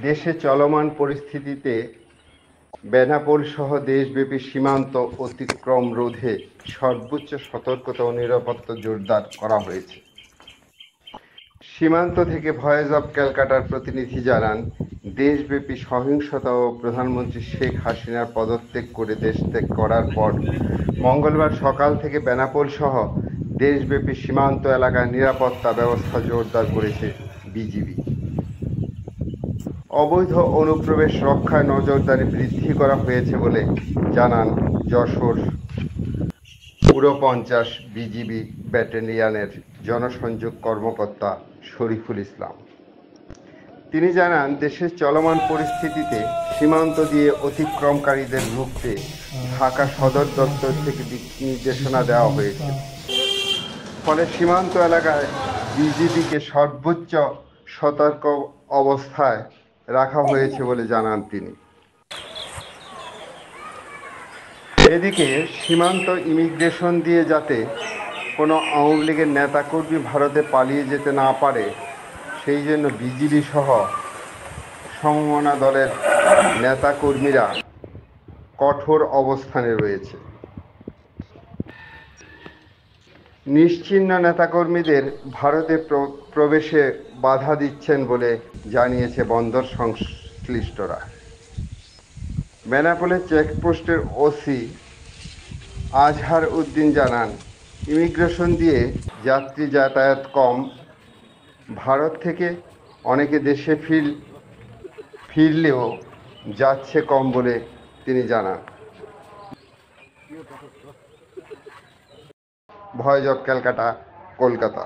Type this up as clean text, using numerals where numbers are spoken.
দেশে চলমান পরিস্থিতিতে বেনাপোল সহ দেশব্যাপী সীমান্ত অতিক্রম রোধে সর্বোচ্চ সতর্কতা ও নিরাপত্তা জোরদার করা হয়েছে। সীমান্ত থেকে ভয়েস অব ক্যালকাটার প্রতিনিধি জানান, দেশব্যাপী সহিংসতা ও প্রধানমন্ত্রী শেখ হাসিনার পদত্যাগ করে দেশ ত্যাগ করার পর মঙ্গলবার সকাল থেকে বেনাপোল সহ দেশব্যাপী সীমান্ত এলাকায় নিরাপত্তা ব্যবস্থা জোরদার করেছে বিজিবি। অবৈধ অনুপ্রবেশ রক্ষায় নজরদারি বৃদ্ধি করা হয়েছে বলে জানান যশোর ৪৯ বিজিবি ব্যাটালিয়নের জনসংযোগ কর্মকর্তা শরীফুল ইসলাম। তিনি জানান, দেশের চলমান পরিস্থিতিতে সীমান্ত দিয়ে অতিক্রমকারীদের রুখতে ঢাকা সদর দপ্তর থেকে দিক নির্দেশনা দেওয়া হয়েছে। ফলে সীমান্ত এলাকায় বিজিবিকে সর্বোচ্চ সতর্ক অবস্থায় রাখা হয়েছে বলে জানান তিনি। এদিকে সীমান্ত ইমিগ্রেশন দিয়ে যাতে কোনো আওয়ামী লীগের নেতাকর্মী ভারতে পালিয়ে যেতে না পারে, সেই জন্য বিজিবি সহ সমমনা দলের নেতাকর্মীরা কঠোর অবস্থানে রয়েছে। নিশ্চিহ্ন নেতাকর্মীদের ভারতে প্রবেশে বাধা দিচ্ছেন বলে জানিয়েছে বন্দর সংশ্লিষ্টরা। বেনাপোলের চেকপোস্টের ওসি আজহার উদ্দিন জানান, ইমিগ্রেশন দিয়ে যাত্রী যাতায়াত কম, ভারত থেকে অনেকে দেশে ফিরলেও যাচ্ছে কম বলে তিনি জানান। Voice of Calcutta, Kolkata.